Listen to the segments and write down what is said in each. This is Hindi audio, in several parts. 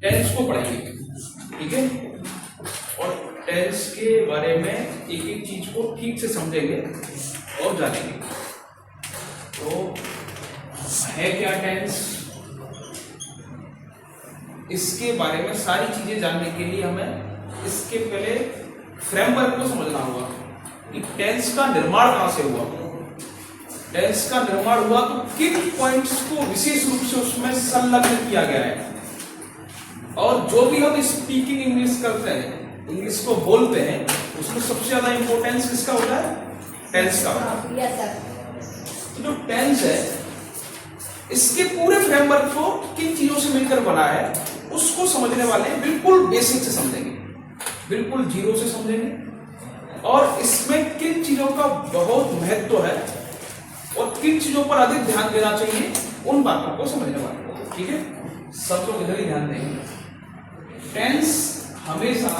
टेंस को पढ़ेंगे, ठीक है, और टेंस के बारे में एक एक चीज को ठीक से समझेंगे और जानेंगे। तो है क्या टेंस, इसके बारे में सारी चीजें जानने के लिए हमें इसके पहले फ्रेमवर्क को समझना होगा कि टेंस का निर्माण कहां से हुआ। टेंस का निर्माण हुआ तो किन पॉइंट्स को विशेष रूप से उसमें संलग्न किया गया है, और जो भी हम स्पीकिंग इंग्लिश करते हैं, इंग्लिश को बोलते हैं, उसमें सबसे ज्यादा इंपॉर्टेंस किसका होता है, टेंस का होता है। तो जो टेंस है इसके पूरे फ्रेमवर्क को किन चीजों से मिलकर बना है उसको समझने वाले हैं, बिल्कुल बेसिक से समझेंगे, बिल्कुल जीरो से समझेंगे, और इसमें किन चीजों का बहुत महत्व है और किन चीजों पर अधिक ध्यान देना चाहिए उन बातों को समझने वाले हैं, ठीक है। सब लोग इधर ही ध्यान देंगे। टेंस हमेशा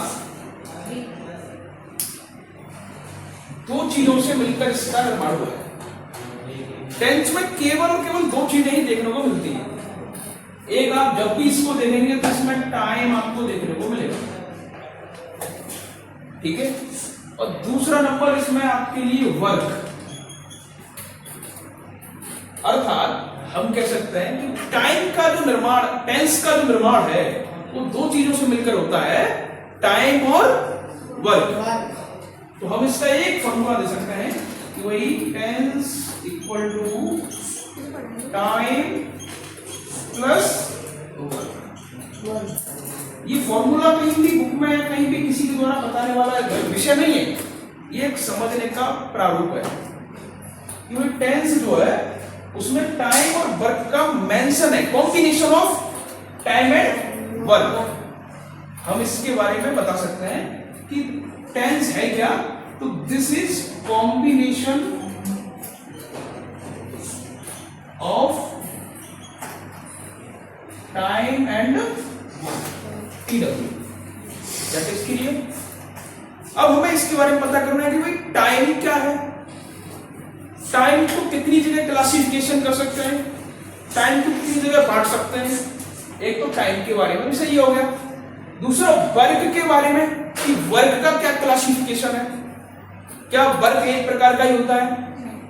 दो चीजों से मिलकर इसका निर्माण हुआ है। टेंस में केवल और केवल दो चीजें ही देखने को मिलती है। एक, आप जब भी इसको देखेंगे तो इसमें टाइम आपको देखने को मिलेगा, ठीक है, और दूसरा नंबर इसमें आपके लिए वर्क। अर्थात हम कह सकते हैं कि टाइम का जो निर्माण, टेंस का जो निर्माण है वो दो चीजों से मिलकर होता है, टाइम और वर्क। तो हम इसका एक फॉर्मूला दे सकते हैं कि वही tense equal to time plus work. ये फॉर्मूला कहीं भी बुक में कहीं भी किसी के द्वारा बताने वाला विषय नहीं है, ये एक समझने का प्रारूप है। क्योंकि टेंस जो है उसमें टाइम और वर्क का मेंशन है, combination of time and work. हम इसके बारे में बता सकते हैं कि टेंस है क्या, तो this is combination of time and TW, that is clear. अब हमें इसके बारे में पता करना है कि भाई टाइम क्या है, टाइम को कितनी जगह क्लासिफिकेशन कर सकते हैं, टाइम को कितनी जगह बांट सकते हैं। एक तो टाइम के बारे में भी सही हो गया, दूसरा वर्क के बारे में कि वर्क का क्या क्लासिफिकेशन है, क्या वर्क एक प्रकार का ही होता है।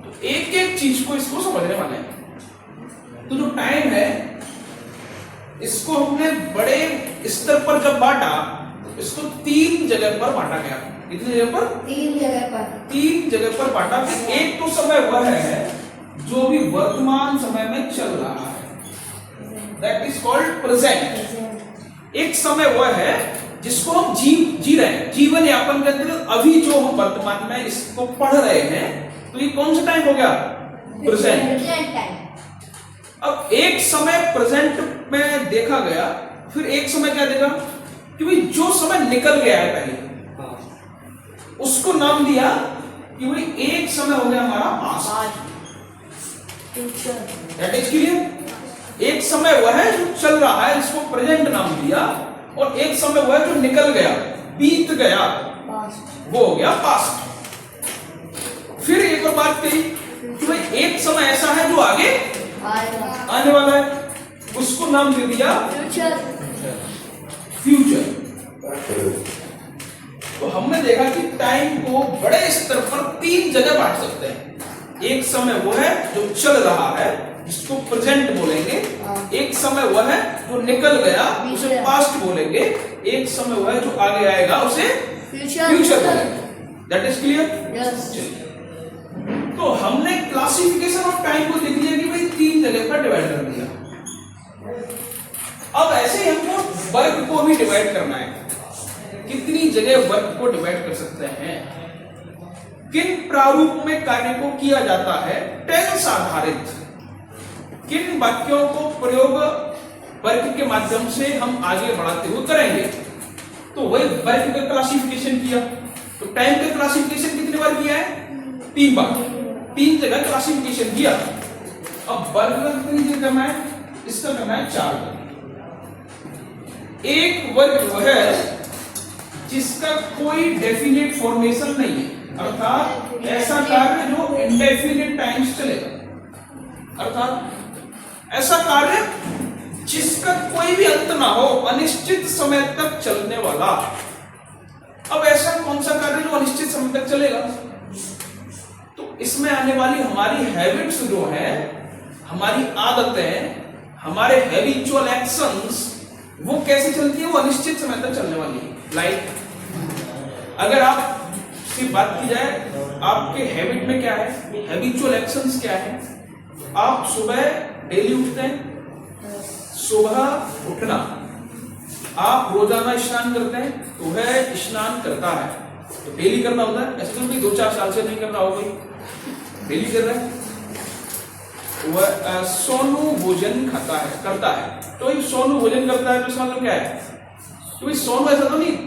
तो एक एक चीज को इसको समझने वाले हैं। तो जो टाइम है इसको हमने बड़े स्तर पर जब बांटा तो इसको तीन जगह पर बांटा गया। कितनी जगह पर? तीन जगह पर बांटा। एक तो समय वह है जो भी वर्तमान समय में चल रहा है, दैट इज कॉल्ड प्रेजेंट। एक समय वह है जिसको हम जी रहे हैं, जीवन यापन के अंदर अभी जो हम वर्तमान में इसको पढ़ रहे हैं, तो ये कौन सा टाइम हो गया? प्रेजेंट। अब एक समय प्रेजेंट में देखा गया, फिर एक समय क्या देखा कि भाई जो समय निकल गया है पहले उसको नाम दिया कि भाई एक समय हो गया हमारा पास्ट, दैट इज क्लियर। एक समय वह है जो चल रहा है, इसको प्रेजेंट नाम दिया, और एक समय वह है जो निकल गया, बीत गया, वो हो गया पास्ट। फिर एक और बात कही कि भाई एक समय ऐसा है जो आगे आने वाला है, उसको नाम दे दिया फ्यूचर। तो हमने देखा कि टाइम को बड़े स्तर पर तीन जगह बांट सकते हैं। एक समय वो है जो चल रहा है, जिसको प्रेजेंट बोलेंगे, एक समय वह है जो निकल गया, उसे पास्ट बोलेंगे, एक समय वह है जो आगे आएगा, उसे फ्यूचर बोलेंगे। That is clear. तो हमने क्लासिफिकेशन ऑफ टाइम को देख लिया कि भाई तीन जगह पर डिवाइड कर दिया। अब ऐसे ही हमको वर्क को भी डिवाइड करना है। कितनी जगह वर्क को डिवाइड कर सकते हैं, किन प्रारूप में कार्य को किया जाता है, टेंस आधारित किन वाक्यों को प्रयोग वर्क के माध्यम से हम आगे बढ़ाते हुए करेंगे। तो वही वर्क का क्लासिफिकेशन किया। तो टाइम का क्लासिफिकेशन कितनी बार किया है? 3 बार, 3 जगह क्लासिफिकेशन किया। अब वर्क का कितनी जगह करना है? इसका करना है 4 बार। एक वर्ग वह है जिसका कोई डेफिनेट फॉर्मेशन नहीं है, अर्थात ऐसा कार्य जो इंडेफिनेट टाइम्स चलेगा, अर्थात ऐसा कार्य जिसका कोई भी अंत ना हो, अनिश्चित समय तक चलने वाला। अब ऐसा कौन सा कार्य जो अनिश्चित समय तक चलेगा? तो इसमें आने वाली हमारी हैबिट्स जो है, हमारी आदतें, हमारे हैबिचुअल एक्शंस, वो कैसे चलती है? वो अनिश्चित समय तक चलने वाली है। लाइक अगर आप की बात की जाए, आपके हैबिट में क्या है, हैबिचुअल एक्शंस क्या है? आप सुबह डेली उठते हैं, सुबह उठना, आप रोजाना स्नान करते हैं, तो वह स्नान करता है, तो डेली करना होता है। ऐसे तो कोई 2-4 साल से नहीं कर रहा हो, कोई डेली कर रहा है। वह सोनू भोजन खाता है, करता है, तो सोनू भोजन करता है, तो इसका मतलब क्या है? तो सोनू ऐसा तो नहीं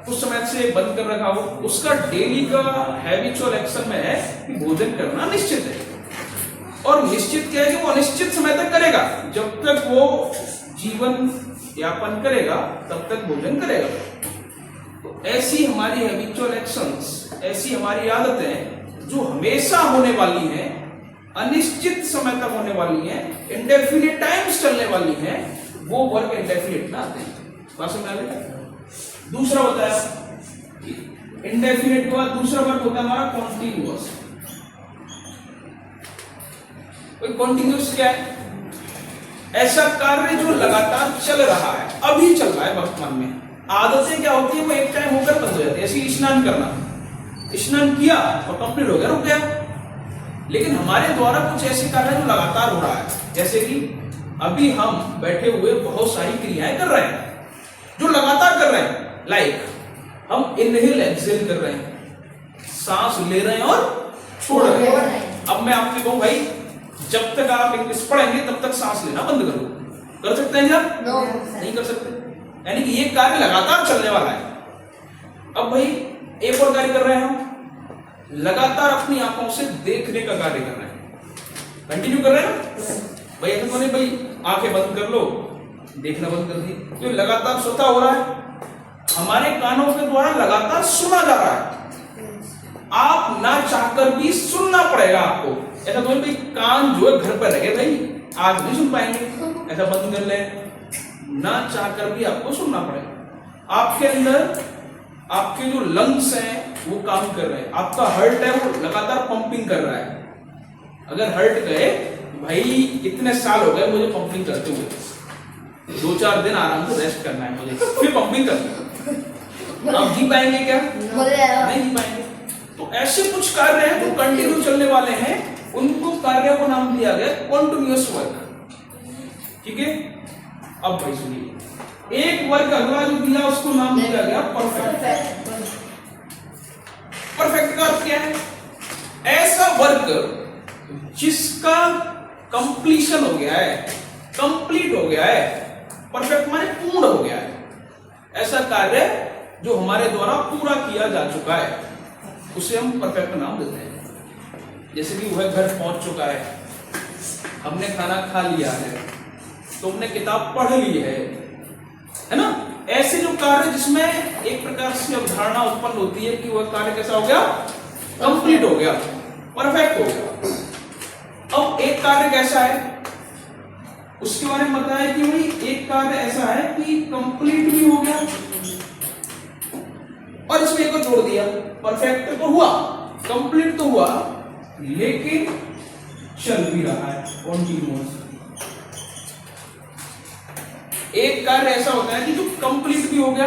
कुछ समय से बंद कर रखा हो, उसका डेली का हैबिचुअल एक्शन में है कि भोजन करना निश्चित है। और निश्चित क्या है कि वो अनिश्चित समय तक करेगा, जब तक वो जीवन यापन करेगा तब तक भोजन करेगा। तो ऐसी हमारी हैबिचुअल एक्शंस, ऐसी हमारी आदतें जो हमेशा होने वाली हैं, अनिश्चित समय तक होने वाली हैं, इंडेफिनिट टाइम्स चलने वाली हैं, वो वर्क इंडेफिनिट में आते हैं। बात समझ आ गई? दूसरा होता है इंडेफिनिट के बाद दूसरा वर्क होता है हमारा कॉन्टिन्यूअस। कॉन्टिन्यूअस क्या है? ऐसा कार्य जो लगातार चल रहा है, अभी चल रहा है वर्तमान में। आदतें क्या होती है, वो एक टाइम होकर बंद हो जाती है। ऐसे स्नान करना, स्नान किया और कंप्लीट हो गया, रुक गया। लेकिन हमारे द्वारा कुछ ऐसे कार्य जो लगातार हो रहा है, जैसे कि अभी हम बैठे हुए बहुत सारी क्रियाएं कर रहे हैं जो लगातार कर रहे हैं। लाइक हम इनहेल एक्सहेल कर रहे हैं, सांस ले रहे हैं और छोड़ रहे हैं। अब मैं आपसे कहूं भाई, जब तक आप इंग्लिश पढ़ेंगे तब तक सांस लेना बंद करो, कर सकते हैं क्या? नहीं कर सकते। यानी कि ये कार्य लगातार चलने वाला है। अब भाई एक और कार्य कर रहे हैं हम, लगातार अपनी आंखों से देखने का कार्य कर रहे हैं, कंटिन्यू कर रहे हैं ना भाई। ऐसा तो नहीं भाई आंखें बंद कर लो, देखना बंद कर दी, तो लगातार सोता हो रहा है। हमारे कानों के द्वारा लगातार सुना जा रहा है, आप ना चाहकर भी सुनना पड़ेगा आपको। ऐसा तो भाई कान जो है घर पर रहे भाई, आज नहीं सुन पाएंगे, ऐसा बंद कर ले, ना चाहकर भी आपको सुनना पड़ेगा। आपके अंदर आपके जो लंग्स हैं वो काम कर रहे हैं, आपका हार्ट है वो लगातार पंपिंग कर रहा है। अगर हर्ट गए, भाई इतने साल हो गए मुझे पंपिंग करते हुए, 2-4 दिन आराम से रेस्ट करना है मुझे, फिर पंपिंग करना। आप जी पाएंगे क्या? नहीं जी पाएंगे। तो ऐसे कुछ कार्य हैं जो कंटिन्यू चलने वाले हैं, उनको कार्य को नाम दिया गया कॉन्टिन्यूअस वर्क। ठीक है, अब भाई सुनिए, एक वर्क अगला जो दिया उसको नाम दिया गया परफेक्ट। परफेक्ट का अर्थ क्या है? ऐसा वर्क जिसका कंप्लीशन हो गया है, कंप्लीट हो गया है। परफेक्ट माने पूर्ण हो गया है। ऐसा कार्य जो हमारे द्वारा पूरा किया जा चुका है, उसे हम परफेक्ट नाम देते हैं। जैसे कि वह घर पहुंच चुका है, हमने खाना खा लिया है, तुमने किताब पढ़ ली है ना। ऐसे जो कार्य जिसमें एक प्रकार से अवधारणा उत्पन्न होती है कि वह कार्य कैसा हो गया? कंप्लीट हो गया, परफेक्ट हो गया। अब एक कार्य कैसा है उसके बारे में बताया कि भाई एक कार्य ऐसा है कि कंप्लीट भी हो गया और इसमें एक जोड़ दिया, परफेक्ट तो हुआ, कंप्लीट तो हुआ, लेकिन चल भी रहा है, कॉन्टिन्यूअस। एक कार्य ऐसा होता है कि जो कंप्लीट भी हो गया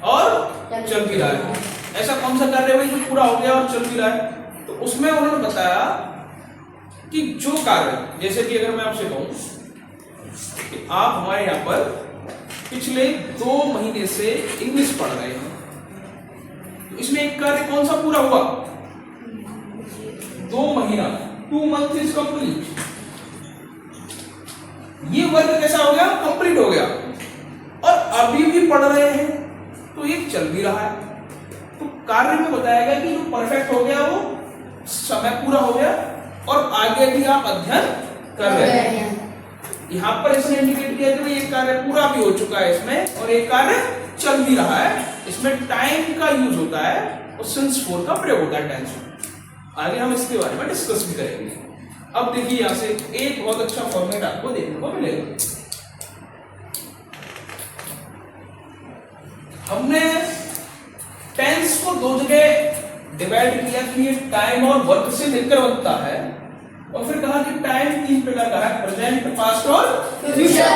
और चल भी रहा है। ऐसा कौन सा कार्य है भाई जो पूरा हो गया और चल भी रहा है? तो उसमें उन्होंने बताया कि जो कार्य, जैसे कि अगर मैं आपसे कहूं कि आप हमारे यहां पर पिछले 2 महीने से इंग्लिश पढ़ रहे हैं, तो इसमें एक कार्य कौन सा पूरा हुआ? 2 महीना, 2 मंथ इज कंप्लीट। ये वर्क कैसा हो गया? कंप्लीट हो गया। और अभी भी पढ़ रहे हैं तो ये चल भी रहा है। तो कार्य में बताया गया कि जो परफेक्ट हो गया वो समय पूरा हो गया और आगे भी आप अध्ययन कर रहे हैं। यहां पर इसने इंडिकेट किया कि ये कार्य पूरा भी हो चुका है इसमें और एक कार्य चल भी रहा है। इसमें टाइम का यूज होता है और सिंस 4 का प्रयोग होता है टेंस में। आगे हम इसके बारे में डिस्कस भी करेंगे। अब देखिए यहां से एक बहुत अच्छा फॉर्मेट आपको देखने को मिलेगा। हमने टेंस को दो जगह डिवाइड किया कि ये टाइम और वर्क से मिलकर बनता है, और फिर कहा कि टाइम 3 प्रकार का है, प्रेजेंट, पास्ट और फ्यूचर।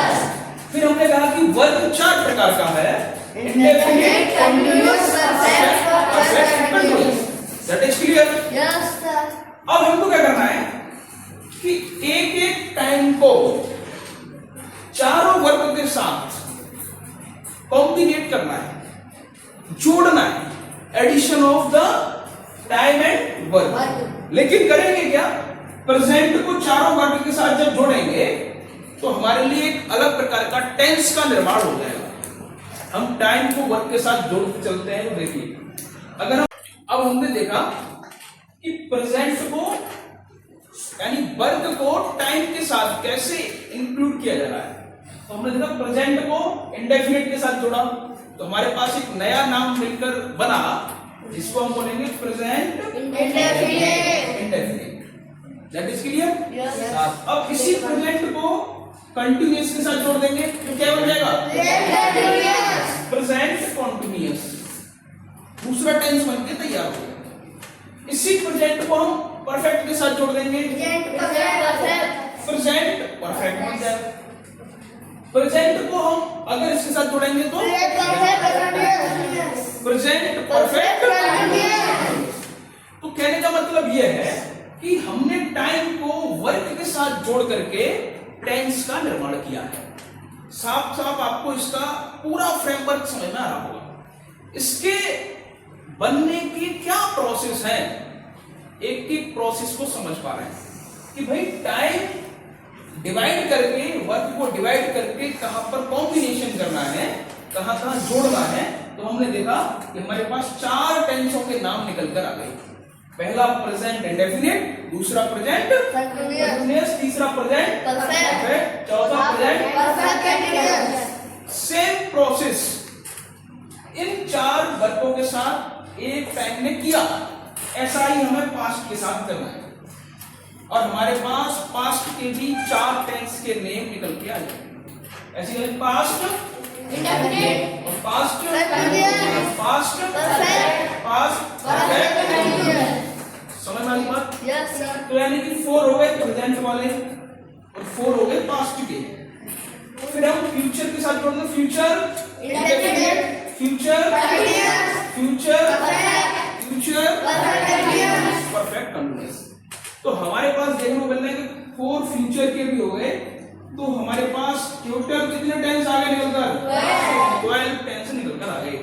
फिर हमने कहा कि वर्क 4 प्रकार का है, indefinite, continuous, perfect, continuous. That is clear? Yes sir. अब हमको क्या करना है कि एक एक टाइम को चारों वर्क के साथ कॉम्बिनेट करना है, जोड़ना है, addition of the time and work. लेकिन करेंगे क्या? प्रेजेंट को चारों वर्ग के साथ जब जोड़ेंगे तो हमारे लिए एक अलग प्रकार का टेंस का निर्माण हो जाएगा। हम टाइम को वर्क के साथ जोड़ते चलते हैं। तो देखिए, अगर हम अब हमने देखा कि प्रेजेंट को यानी वर्क को टाइम के साथ कैसे इंक्लूड किया जा रहा है, तो हमने देखा प्रेजेंट को इंडेफिनिट के साथ जोड़ा तो हमारे पास एक नया नाम मिलकर बना जिसको हम बोलेंगे present indefinite. That is clear? Yes. अब इसी प्रेजेंट को कंटिन्यूअस के साथ जोड़ देंगे तो क्या बन जाएगा? Present continuous. दूसरा टेंस बनके तैयार हो गया। इसी प्रेजेंट को हम परफेक्ट के साथ जोड़ देंगे, प्रेजेंट परफेक्ट बन जाएगा। प्रेजेंट को हम अगर इसके साथ जोड़ेंगे तो प्रेजेंट परफेक्ट। तो कहने का मतलब यह है कि हमने टाइम को वर्क के साथ जोड़ करके टेंस का निर्माण किया है। साफ साफ आपको इसका पूरा फ्रेमवर्क समझ में आ रहा होगा। इसके बनने की क्या प्रोसेस है, एक एक प्रोसेस को समझ पा रहे हैं कि भाई टाइम डिवाइड करके, वर्क को डिवाइड करके कहां पर कॉम्बिनेशन करना है, कहां कहां जोड़ना है। तो हमने देखा कि हमारे पास 4 टेंसों के नाम निकल कर आ गए। पहला प्रेजेंट इंडेफिनिट, दूसरा प्रेजेंट कंटीन्यूअस, तीसरा प्रेजेंट परफेक्ट, चौथा present perfect. Same process in 4 वर्गों के साथ एक टाइम में किया, ऐसा ही हमें पास्ट के साथ करना है। और हमारे पास पास्ट के भी 4 टेंस के नेम निकल के आ जाए। ऐसे ही पास्ट इंडेफिनिट और past continuous, past perfect, past perfect continuous. समझ में आ रही बात? Yes sir. तो यानी कि 4 हो गए प्रेजेंट वाले और 4 हो गए पास्ट के। फिर हम फ्यूचर के साथ जोड़ दें, future indefinite, future continuous, future perfect, future perfect continuous. Perfect continuous. तो हमारे पास देखने को मिल रहा है कि 4 फ्यूचर के भी हो गए, तो हमारे पास टोटल कितने टेंस आ गए निकलकर? 12 टेंस निकलकर आ गए।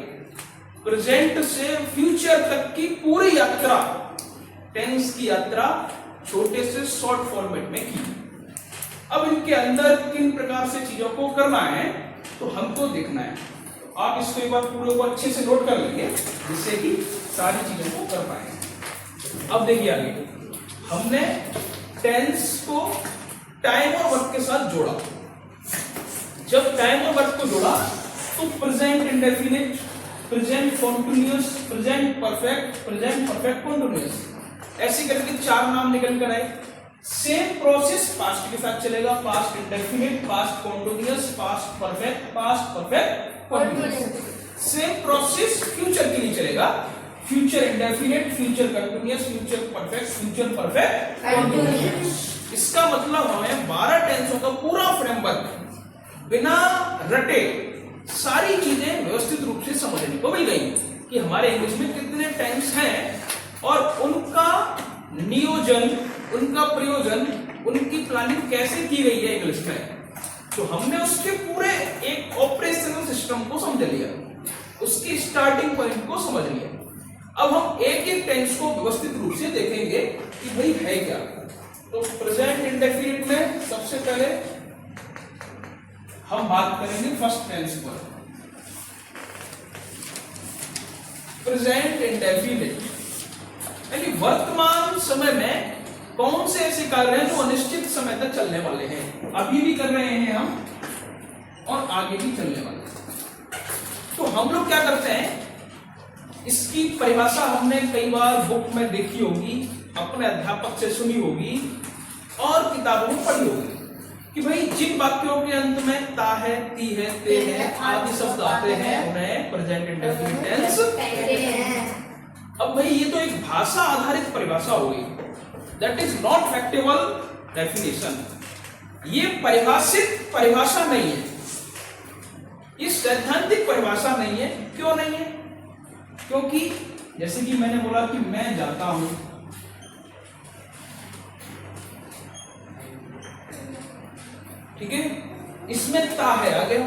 प्रेजेंट से फ्यूचर तक की पूरी यात्रा, टेंस की यात्रा छोटे से शॉर्ट फॉर्मेट में की। अब इनके अंदर किन प्रकार से चीजों को करना है तो हमको देखना है। तो आप इसको एक बार पूरे को अच्छे से नोट कर लेंगे जिससे कि सारी चीजों को कर पाए। अब देखिए आगे, हमने टेंस को टाइम और वर्क के साथ जोड़ा। जब टाइम और वर्क को जोड़ा तो present indefinite, present continuous, present perfect, present perfect continuous, ऐसे करके 4 नाम निकल कर आए। सेम प्रोसेस पास्ट के साथ चलेगा, past indefinite, past continuous, past perfect, past perfect continuous. Same process future के लिए चलेगा, future indefinite, future continuous, future perfect, future perfect continuous. इसका मतलब हमें 12 टेंसों का पूरा फ्रेमवर्क बिना रटे सारी चीजें व्यवस्थित रूप से समझने को मिल गई कि हमारे इंग्लिश में कितने टेंस हैं और उनका नियोजन, उनका प्रयोजन, उनकी प्लानिंग कैसे की गई है इंग्लिश में। तो हमने उसके पूरे एक ऑपरेशनल सिस्टम को समझ लिया, उसकी स्टार्टिंग पॉइंट को समझ लिया। अब हम एक एक टेंस को व्यवस्थित रूप से देखेंगे कि भाई है क्या। तो प्रेजेंट इंडेफिनिट में सबसे पहले हम बात करेंगे फर्स्ट टेंस पर। प्रेजेंट इंडेफिनिट यानी वर्तमान समय में कौन से ऐसे कार्य हैं जो अनिश्चित समय तक चलने वाले हैं, अभी भी कर रहे हैं हम और आगे भी चलने वाले हैं। तो हम लोग क्या करते हैं, इसकी परिभाषा हमने कई बार बुक में देखी होगी, अपने अध्यापक से सुनी होगी और किताबों में पढ़ी होगी। कि भाई जिन वाक्यों के अंत में ता है, ती है, ते है आदि शब्द आते हैं उन्हें प्रेजेंट इंडेफिनिट टेंस कहते हैं। अब भाई ये तो एक भाषा आधारित परिभाषा हो गई, दैट इज नॉट फैक्टेबल डेफिनेशन। ये परिभाषित परिभाषा नहीं है, ये सैद्धांतिक परिभाषा नहीं है। क्यों नहीं है? क्योंकि जैसे कि मैंने बोला कि मैं जाता हूं, ठीक है, इसमें ता है आ गया,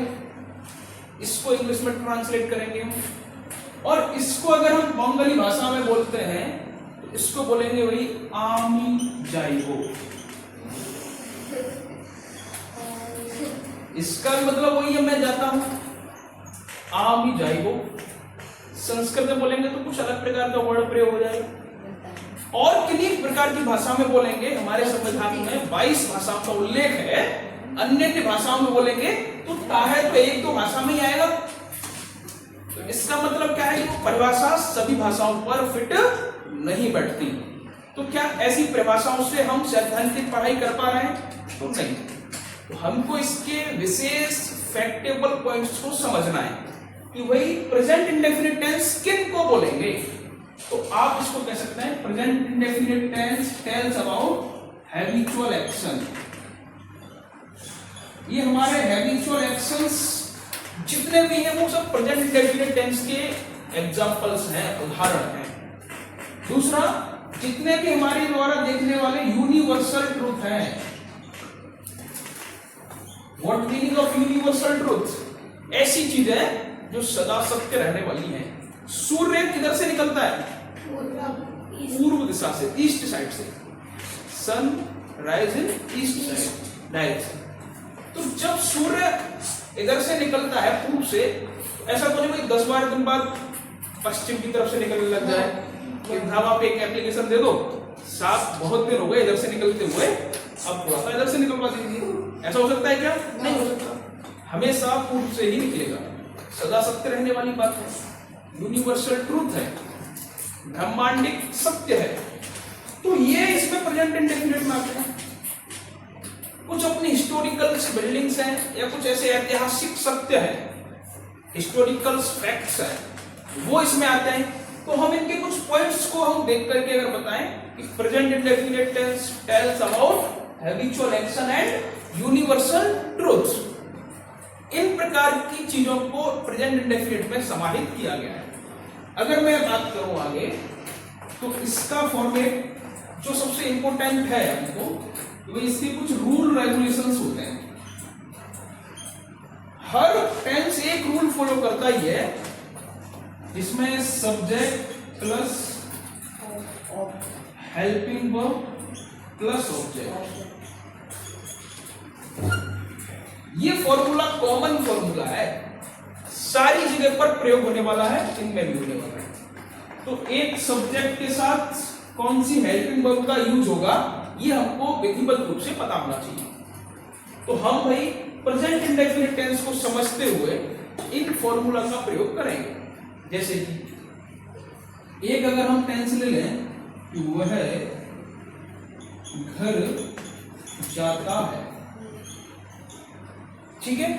इसको इंग्लिश में ट्रांसलेट करेंगे हम, और इसको अगर हम बंगाली भाषा में बोलते हैं तो इसको बोलेंगे वही आमी जाइबो। इसका भी मतलब वही है, मैं जाता हूं, आमी जाइबो। संस्कृत में बोलेंगे तो कुछ अलग प्रकार का वर्ड प्रयोग हो जाएगा। और किन्हीं प्रकार की भाषा में बोलेंगे, हमारे संविधान में 22 भाषाओं का उल्लेख है, अन्य भाषाओं में बोलेंगे तो ता है तो एक दो भाषा में ही आएगा। तो इसका मतलब क्या है कि परिभाषा सभी भाषाओं पर फिट नहीं बैठती। तो क्या ऐसी परिभाषाओं से हम सैद्धांतिक पढ़ाई कर पा रहे हैं? तो नहीं। तो हमको इसके विशेष फैक्टेबल पॉइंट्स को समझना है कि वही प्रेजेंट इंडेफिनिट टेंस किन को बोलेंगे। तो आप इसको कह सकते हैं present indefinite tense tells about habitual action. ये हमारे हैबिचुअल एक्शंस जितने भी हैं वो सब प्रेजेंट इंडेफिनिट टेंस के एग्जांपल्स हैं, उदाहरण हैं। दूसरा, जितने भी हमारे द्वारा देखने वाले यूनिवर्सल ट्रूथ हैं। What meaning of universal truth? ऐसी चीजें जो सदा सत्य रहने वाली हैं। सूर्य किधर से निकलता है? पूर्व दिशा से, ईस्ट साइड से। Sun rise in east side direction. तो जब सूर्य इधर से निकलता है पूर्व से, ऐसा तो नहीं 10-12 दिन बाद पश्चिम की तरफ से निकलने लग जाए कि धावा पे एक एप्लीकेशन दे दो, साफ बहुत दिन हो गए इधर से निकलते हुए, अब थोड़ा सा इधर से निकलवा दीजिए। ऐसा हो सकता है क्या? नहीं हो सकता। हमेशा पूर्व से ही निकलेगा, सदा सत्य रहने वाली बात है, यूनिवर्सल ट्रूथ है, ब्रह्मांडिक सत्य है। तो ये इसमें प्रेजेंट इंडेफिनिट में आते हैं। कुछ अपनी हिस्टोरिकल बिल्डिंग्स हैं या कुछ ऐसे ऐतिहासिक सत्य हैं, हिस्टोरिकल फैक्ट्स हैं, वो इसमें आते हैं। तो हम इनके कुछ पॉइंट्स को हम देख करके अगर बताएं कि present indefinite tense tells about habitual action and universal truths, इन प्रकार की चीजों को प्रेजेंट इंडेफिनिट में समाहित किया गया है। अगर मैं बात करूं आगे तो इसका फॉर्मेट जो सबसे इंपॉर्टेंट है हमको, तो इसके कुछ रूल रेगुलेशंस होते हैं। हर टेंस एक रूल फॉलो करता ही है, जिसमें subject plus helping verb plus object, ये फॉर्मूला कॉमन फॉर्मूला है, सारी जगह पर प्रयोग होने वाला है, इनमें भी होने वाला है। तो एक सब्जेक्ट के साथ कौन सी हेल्पिंग वर्ब का यूज होगा, ये हमको विधिवत रूप से पता होना चाहिए। तो हम भाई प्रेजेंट इंडेफिनिट टेंस को समझते हुए इन फॉर्मूला का प्रयोग करेंगे। जैसे कि एक अगर हम टेंस ले लें कि वह घर जाता है, ठीक है,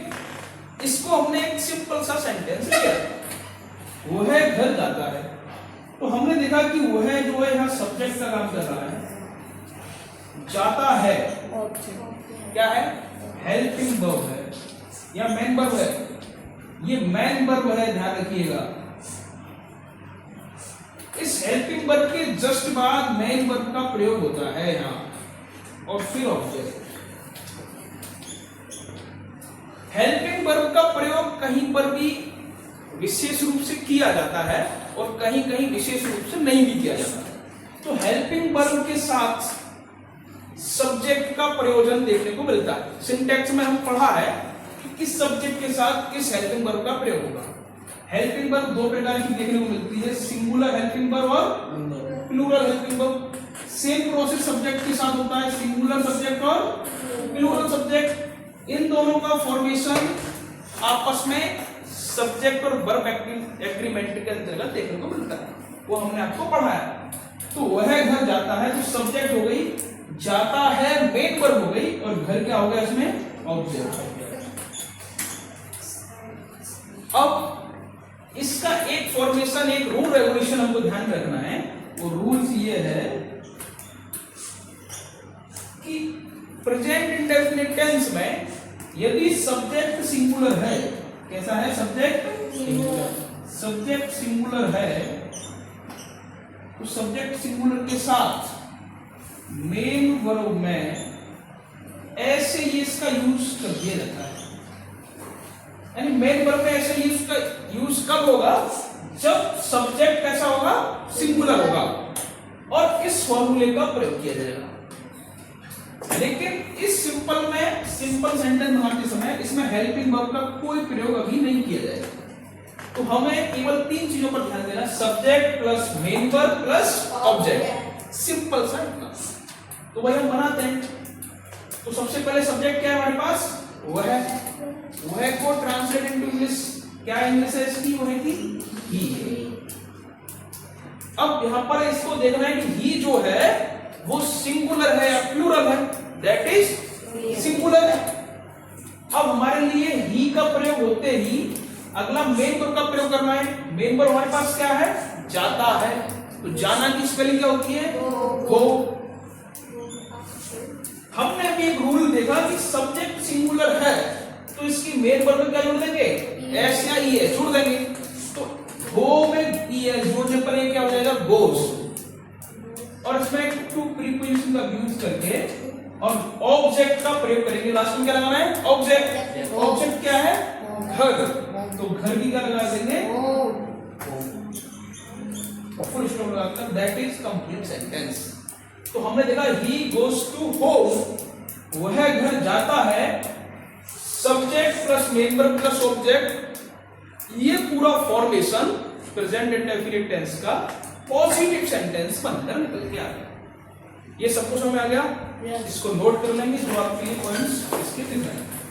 इसको हमने एक सिंपल सा सेंटेंस लिया, वह घर जाता है। तो हमने देखा कि वह जो है यहाँ सब्जेक्ट का काम कर रहा है, जाता है क्या है? हेल्पिंग वर्ब है या मेन वर्ब है, ये मेन वर्ब है, ध्यान रखिएगा। इस हेल्पिंग वर्ब के जस्ट बाद मेन वर्ब का प्रयोग होता है यहां, और फिर ऑब्जेक्ट। हेल्पिंग वर्ब का प्रयोग कहीं पर भी विशेष रूप से किया जाता है और कहीं कहीं विशेष रूप से नहीं भी किया जाता है। तो हेल्पिंग वर्ब के साथ सब्जेक्ट का प्रयोजन देखने को मिलता है। सिंटैक्स में हम पढ़ा है कि किस सब्जेक्ट के साथ किस हेल्पिंग वर्ब का प्रयोग होगा। हेल्पिंग वर्ब दो प्रकार की देखने को मिलती है, सिंगुलर हेल्पिंग वर्ब और plural helping verb. Same process subject के साथ होता है, सिंगुलर सब्जेक्ट और प्लूरल सब्जेक्ट। इन दोनों का फॉर्मेशन आपस में सब्जेक्ट और वर्ब एग्रीमेंट के अंतर्गत देखने को मिलता है, वो हमने आपको पढ़ाया। तो वह घर जाता है, तो सब्जेक्ट हो गई जाता है मेन वर्ब हो गई, और घर क्या हो गया इसमें, ऑब्जेक्ट। अब इसका एक फॉर्मेशन, एक रूल रेगुलेशन हमको ध्यान रखना है। वो रूल्स ये है कि प्रेजेंट इंडेफिनिट टेंस में यदि सब्जेक्ट सिंगुलर है, कैसा है, सब्जेक्ट सिंगुलर, सब्जेक्ट सिंगुलर है, तो सब्जेक्ट सिंगुलर के साथ मेन वर्ब में ऐसे ही इसका यूज कर दिया जाता है। यानी मेन वर्ब में ऐसे यूज कब होगा, जब सब्जेक्ट कैसा होगा, सिंगुलर होगा, और इस फॉर्मूले का प्रयोग किया जाएगा। लेकिन इस सिंपल सेंटेंस बनाते समय इसमें हेल्पिंग वर्ब का कोई प्रयोग अभी नहीं किया जाएगा। तो हमें केवल 3 चीजों पर ध्यान देना, subject plus main verb plus object, simple सा इतना। तो वही हम बनाते हैं। तो सबसे पहले सब्जेक्ट क्या है हमारे पास, वह को ट्रांसलेट इनटू इंग्लिश, क्या इंग्लिश है इसकी, वह की ही है। अब यहां पर इसको देखना है कि ही जो है वो सिंगुलर है या प्लूरल है, दैट इज सिंगुलर है। अब हमारे लिए ही का प्रयोग होते ही अगला मेन वर्ब का प्रयोग करना है। मेन वर्ब हमारे पास क्या है, जाता है, तो जाना की स्पेलिंग क्या होती है, गो। हमने अभी एक रूल देखा कि सब्जेक्ट सिंगुलर है तो इसकी मेन वर्ब में क्या जोड़ देंगे, एस या ई एस जोड़ देंगे। तो गो में ई एस जोड़ने पर ये क्या हो जाएगा, गोस। और इसमें टू प्रीपोजिशन का यूज करके और ऑब्जेक्ट का प्रयोग करेंगे। लास्ट में क्या लगाना है, ऑब्जेक्ट। ऑब्जेक्ट क्या है, घर, तो घर की क्या लगा देंगे, फुल स्टॉप लगाकर, दैट इज कंप्लीट सेंटेंस। तो हमने देखा ही गोस टू होम, वह घर जाता है, subject plus main verb plus object, ये पूरा फॉर्मेशन प्रेजेंट इंडेफिनिट टेंस का पॉजिटिव सेंटेंस बनकर निकल के आ गया। ये सब कुछ समझ में आ गया। इसको नोट कर लेंगे जो आपके लिए पॉइंट्स इसके दिख रहे हैं।